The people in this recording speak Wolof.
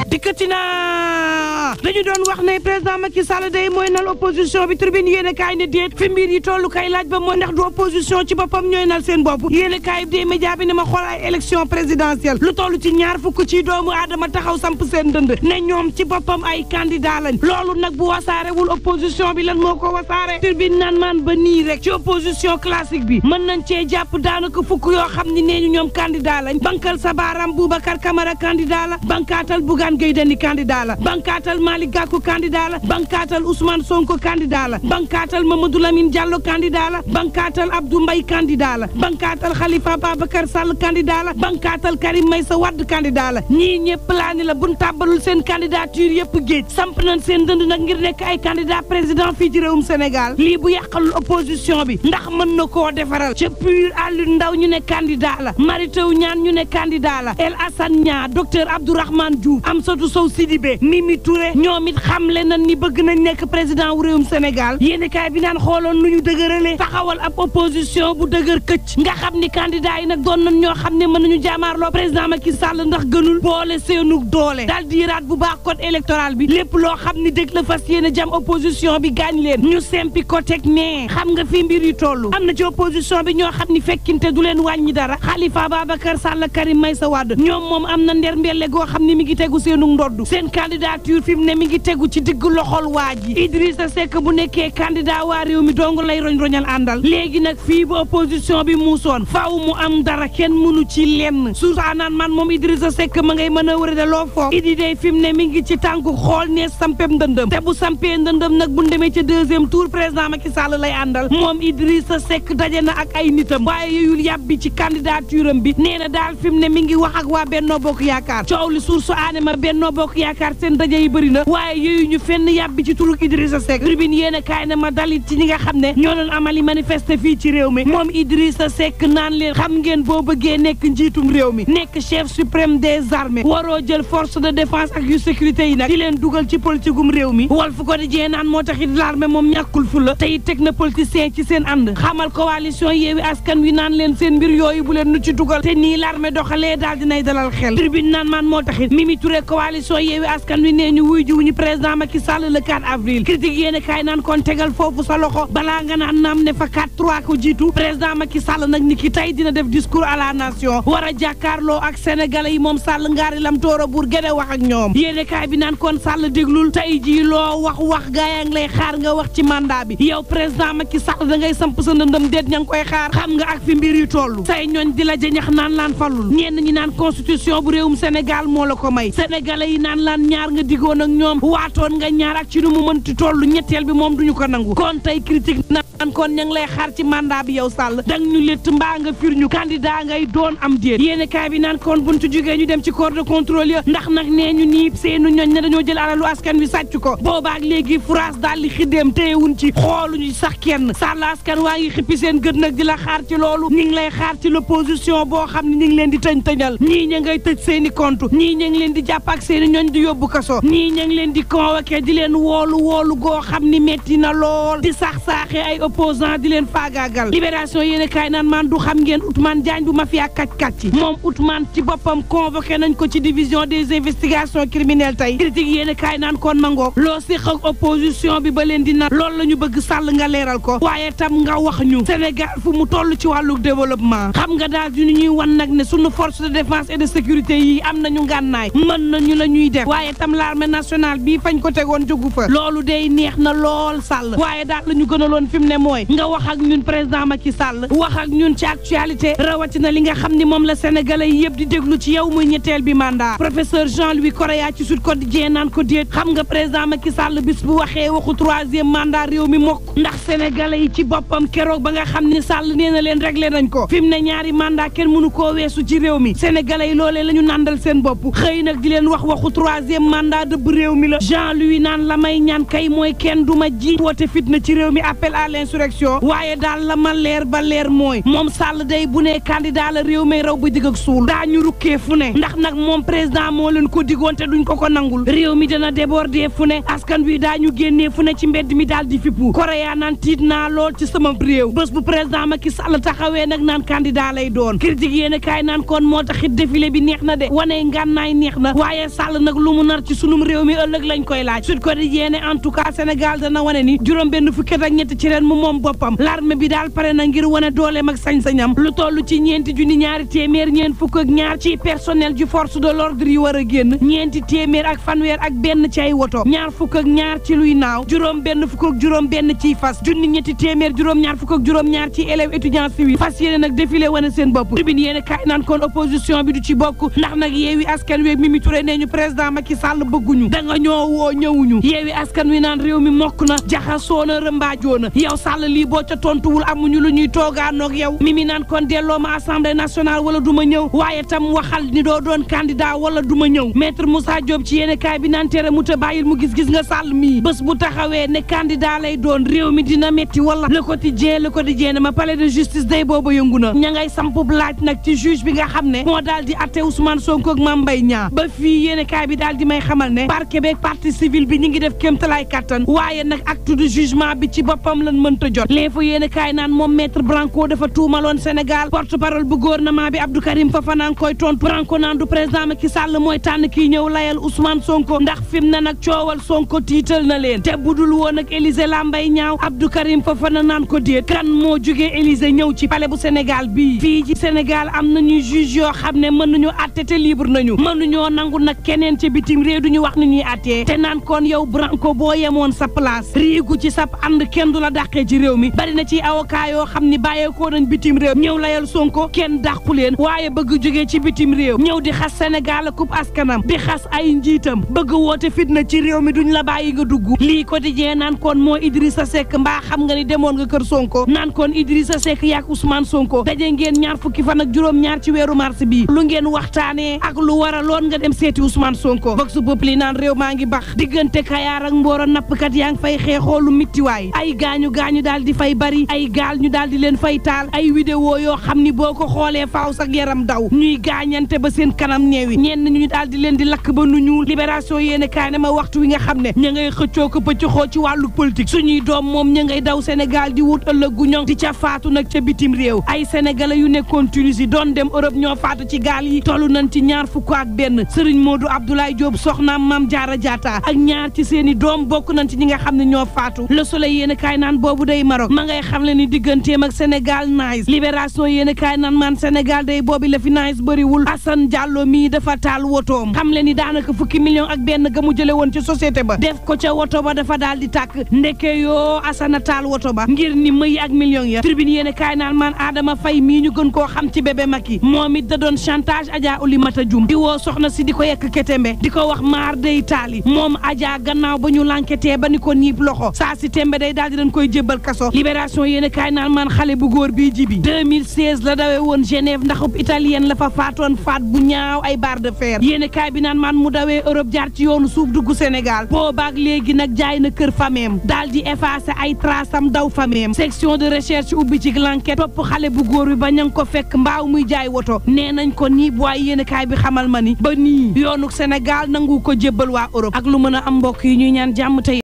dikkati na dañu doon wax ne président Macky Sall day mooy nal opposition bi tribune yéene kaay ne déet fi mbir yi tollu kay laaj ba mooy ndax du opposition ci boppam ñooy nal seen bopp yéene kaay bi dee média bi ne ma xool ay élection présidentielle lu toll ci ñaar fukk ci doomu aadama taxaw samp seen dënd ne ñoom ci boppam ay candidat lañ loolu nag bu wasaarewul opposition bi lan moo ko wasaare tribune naan maan ba nii rek ci opposition classique bi mën nañ cee jàpp daanaka fukk yoo xam ni nee ñu ñoom candidat lañ bankal sa baaraam Boubacar Camara candidat la bankaatal Bougane Gueye Dany candidat la bankaatal Malick Gakou candidat la bankaatal Ousmane Sonko candidat la bankaatal Mamadou Lamine Diallo candidat la bankaatal Abdou Mbaye candidat la bankaatal Khalifa Babacar Sall candidat la bankaatal Karim Meïssa Wade candidat la ñii ñëpp laa ni la buñ tàbbalul seen candidature yëpp géej samp nañ seen dënd nag ngir nekk ay candidat président fii ci réewum Sénégal lii bu yàqalul opposition bi ndax mën na koo defaral ca pur Aliou Ndaw ñu ne candidat la Mary Teuw Niane ñu ne candidat la El Assane Niang docteur Abdourahmane Diouf Amsatou Sow Sidibé Mimi Touré ñoom it xamle nañ ni bëgg nañ nekk président wu réewum Sénégal yéeni kaay bi naan xooloon nu ñu dëgërale taxawal ab opposition bu dëgër këcc nga xam ni candidat yi nag doon nañ ñoo xam ne mën nañu jaamaarloo président Macky Sall ndax gënul boole seenug doole daal di yiraat bu baax code électoral bi lépp loo xam ni dëgg la fas yéene jam opposition bi gaañ leen ñu sempi ko teg nee xam nga fi mbir yi toll am na ci opposition bi ñoo xam ni fekkinte du leen wàññi dara Khalifa Babacar Sall Karim Meïssa Wade ñoom moom am na nder mbelle goo xam ni mi ngi tegu seenu ndoddu seen candidature fi mu ne mi ngi tegu ci digg loxol waa ji Idrissa Seck bu nekkee candidat waa réew mi dong lay roñ-roñal àndal léegi nag fii ba opposition bi muusoon faaw mu am dara kenn mënu ci lenn suusaa naan man moom Idrissa Seck ma ngay mën a wëre de loo foog Idi day fi mu ne mi ngi ci tànku xool ne sampem ndëndëm te bu sampee ndëndëm nag bu demee ca deuxième tour président Macky Sall lay àndal moom Idrissa Seck daje na ak ay nitam waaye yooyul yàbbi ci candidature am bi nee na daal fi mu ne mi ngi wax ak waa Benno Bokk Yaakaar coow li source aane ma Benno Bokk Yaakaar seen daje yi bëri na waaye yooyu ñu fenn yàbbi ci turuk Idrissa Seck tribune yéene kaay na ma dalit ci ñi nga xam ne ñoo doon amali manifester fii ci réew mi moom Idrissa Seck naan leen xam ngeen boo bëggee nekk njiitum réew mi nekk chef suprême des armées waroo jël force de défense ak yu sécurité yi nag di leen dugal ci politique gum réew mi Walf Quotidien naan moo taxit l'armée moom ñàkkul fu la tey teg na politicien ci seen ànd xamal coalition Yewwi Askan Wi naan leen seen mbir yooyu bu leen nu ci dugal te nii l'armée doxalee daal dinay dalal xel tribune naan man moo taxit Mimi Touré coalition Yewwi Askan Wi nee ñu wuy ji wuñu président Macky Sall le 4 avril critique yéene kaay naan kon tegal foofu sa loxo balaa nga naan naam ne fa 4-3 ko jiitu président Macky Sall nag ni ki tey dina def discours à la nation war a jàkkaarloo ak sénégalais yi moom Sall ngaari lam tooro buur gëne wax ak ñoom yéene kaay bi naan kon Sall déglul tey jii loo wax gaa yaa ngi lay xaar nga wax ci mandat bi yow président Macky Sall da ngay samp sa ndëndëm déet ña ngi koy xaar xam nga ak fi mbir yi toll say ñooñ di la jañax naan laan falul ñenn ñi naan constitution bu réewum Sénégal moo la ko may sénégalais yi naan laan ñaar nga digoon ak ñoom waatoon nga ñaar ak ci nu mu mënti toll ñetteel bi moom duñu ko nangu kon tey critique naan kon ña ngi lay xaar ci mandat bi yow Sall dang ñu létt mbaa nga fir ñu candidat ngay doon am déet yéene kaay bi naan kon buñ ci jógee ñu dem ci corps de contrôle ya ndax nag nee ñu nii seenu ñooñ ne dañoo jël alalu askan wi sàcc ko boobaak léegi France daal li xiddeem téyewuñ ci xooluñu sax kenn Sall askan waa ngi xippi seen gët nag di la xaar ci loolu ñi ngi lay xaar ci l'opposition boo xam ne ñi ngi leen di tëñ-tëñal ñii ña ngay tëj seeni compte ñii ña ngi leen di jàpp ak seeni ñooñ di yóbbu kaso ñii ña ngi leen di convoqué di leen woolu goo xam ni metti na lool di sax-saaxee ay opposant di leen faagaagal libération yéene kaay naan man du xam ngeen Ousmane Diagne bu mafia kàcc moom Ousmane ci boppam convoqué nañ ko ci division des investigations criminelles tey critique yéene kaay naan kon mangoog loo séq ak opposition bi ba leen di nar loolu la ñu bëgg Sall nga leeral ko waaye tam nga wax ñu Sénégal fu mu toll ci wàllu développement xam nga daal di ñuy wan nag ne sunu force de défense et de sécurité yi am nañu ngànnaay mën nañu la ñuy def waaye tam l'armée nationale bii fañ ko tegoon jógu fa loolu day neex na lool Sall waaye daal la ñu gënaloon fi mu ne mooy nga wax ak ñun président Macky Sall wax ak ñun ci actualité rawatina li nga xam ni moom la sénégalais yëpp di déglu ci yow muy ñetteel bi mandat professeur Jean-Louis Correa ci Sud Quotidien naan ko déet xam nga président Macky Sall bis bu waxee waxu troisième mandat réew mi mokk ndax sénégalais yi ci boppam keroog ba nga xam ni Sall nee na leen réglé nañ ko fi mu ne ñaari mandat kenn mënu koo weesu ci réew mi sénégalais yi loolee la ñu nàndal seen bopp xëy nag di leen waxu troisième mandat dëbb réew mi la Jean-Louis naan la may ñaan kay mooy kenn du ma ji woote fitna ci réew mi appel à insurrection waaye daal la ma leer ba leer mooy moom Sall day bu ne candidat la réew mi raw ba digg ak suul daañu rukkee fu ne ndax nag moom président moo leen ko digoon te duñ ko nangul réew mi dana déborder fu ne askan wi daañu génnee fu ne ci mbedd mi daal di fippu Korea naan tiit naa lool ci sama réew bés bu président Macky Sall taxawee nag naan candidat lay doon critique yéen kaay naan kon moo taxit défilé bi neex na de wane ngànnaay neex na waaye Sall nag lu mu nar ci sunum réew mi ëllëg lañ koy laaj Sud Quotidien en tout cas Sénégal dana wane ni juróom benn fukki ak ñett ci ren mu moom boppam l'armée bi daal pare na ngir wane dooleem ak sañ-sañam lu toll ci ñeenti junni ñaari téeméer ñeent fukk ak ñaar ci personnel ju force de l'ordre yi war a génn ñeenti téeméer ak fanweer ak benn ci ay woto ñaar fukk ak ñaar ci luy naaw juróom benn fukk ak juróom benn ciy fas junni ñetti téeméer juróom ñaar fukk ak juróom ñaar ci élèves étudiants civils fas yéene nag défilé wane seen bopp tribune yéene kaay naan kon opposition bi du ci bokk ndax nag yeewi askan wi Mimi Touré nee ñu président Macky Sall bëgguñu da nga ñoo woo ñëwuñu yeewi askan wi naan réew mi mokk na jaxasoo na rëmbaajoo na yow Sall lii boo ca tontuwul amuñu lu ñuy toogaanoog yow Mimi naan kon delloo ma assemblée nationale wala du ma ñëw waaye tam waxal ni doo doon candidat wala du ma ñëw maître Moussa Diop ci yéene kaay bi naan tere mu ta bàyyil mu gis-gis nga Sall mii bés bu taxawee ne candidat lay doon réew mi dina metti wala le quotidien ne ma palais de justice day booba yëngu na ña ngay sampub laaj nag ci juge bi nga xam ne moo daal di atte Ousmane Sonko ak Mame Mbaye Niang ba fii yéene kaay bi daal di may xamal ne parquet beeg partie civile bi ñi ngi def kéemtalaay kattan waaye nag acte de jugement bi ci boppam lan mënta jot l'info yéene kaay naan moom maître Branco dafa tuumaloon Sénégal porte parole bu gouvernement bi Abdou Karim Fofana koy tontu Branco naan du président Macky Sall mooy tànn kii ñëw layal Ousmane Sonko ndax fi mu ne nag coowal Sonko tiital na leen te budul woon ak Élysée lambay ñaaw Abdou Karim Fofana naan ko déet kan moo jugee Élysée ñëw ci palais bu Sénégal bii fii ci Sénégal am nañu juge yoo xam ne mën nañu àtte te libre nañu mënuñoo nangu nag keneen ca bitim réew duñu wax ni ñuy àttee te naan kon yow Branco boo yemoon sa place riigu ci sab ànd kenn du la dàqee ci réew mi bari na ci avocat yoo xam ni bàyyeekoo nañ bitim réew ñëw layal Sonko kenn dàqu leen waaye bëgg jógee ci bitim réew ñëw di xas Sénégal ak askanam di xas ay njiitam bëgg woote fitna ci réew mi duñ la bàyyi nga dugg lii quotidien naan kon moo Idrissa Seck mbaa xam nga ni demoon nga kër Sonko naan kon Idrissa Seck yaak Ousmane Sonko daje ngeen ñaar fukki fan ak juróom ñaar ci weeru mars bi lu ngeen waxtaanee ak lu waraloon nga dem seeti Ousmane Sonko vox populi naan réew maa ngi bax diggante Kayaar ak Mboro nappkat yaa ngi fay xeexoo lu mittiwaay ay gaañu daal di fay bari ay gaal ñu daal di leen fay taal ay vidéo yoo xam ni boo ko xoolee faaw sax yaram daw ñuy gaañante ba seen kanam neewi ñenn ñu daal di leen di lakk ba nu ñuul libération yéene kaay ne ma waxtu wi nga xam ne ña ngay xëccoo ko pëccxoo ci wàllu politique suñuy doom moom ña ngay daw Sénégal di wut ëllëg gu ñoŋ di ca faatu nag ca bitim réew ay sénégalais yu nekkoon Tunisie doon dem Europe ñoo faatu ci gaal yi tollu nañ ci ñaar fukk ak benn Serigne Modou Abdoulaye Diop soxnaam Mame Diarra Diatta ak ñaar ci seeni doom bokk nañ ci ñi nga xam ne ñoo faatu Le Soleil yéene kaay naan boobu day Maroc ma ngay xam le ni digganteem ak Sénégal nice libération yéene kaay naan man Sénégal day boobi la fi nice bëriwul Assane Diallo mii dafa taal wotoom xam le ni daanaka fukki million ak benn ga mu jële woon ci société ba def ko ca woto ba dafa daal di tàkk ndeke yoo Assane taal woto ba ngir ni mëy ak million ya tribune yéene kaay naan man Adama Faye mii ñu gën koo xam ci bébé Macky moom it da doon chantage Adja Oulimata Dioum di woo soxna si di ko yekk ketembe di ko wax maar day taali moom Adja gannaaw ba ñu lanketee ba ni ko niib loxo saa si tembe day daal di dañ koy jébbal kaso libération yéene kaay naan man xale bu góor bii jibi 2016 la dawee woon Genève ndaxub italienne la fa faatoon faat bu ñaaw ay barre de fer yéene kaay bi naan man mu dawee Europe jaar ci yoonu suuf dugg Sénégal boobaak léegi nag jaay na kër fameem daal di effacer ay trasam daw fameem section de recherche ubbi ci l'enquête topp xale bu góor bi ba ña ngi ko fekk mbaaw muy jaay woto nee nañ ko nii bu waay yéene kaay bi xamal ma ni ba nii yoonu Sénégal nangu ko jébbal waa Europe ak lu mën a am mbokk yi ñuy ñaan jàmm tey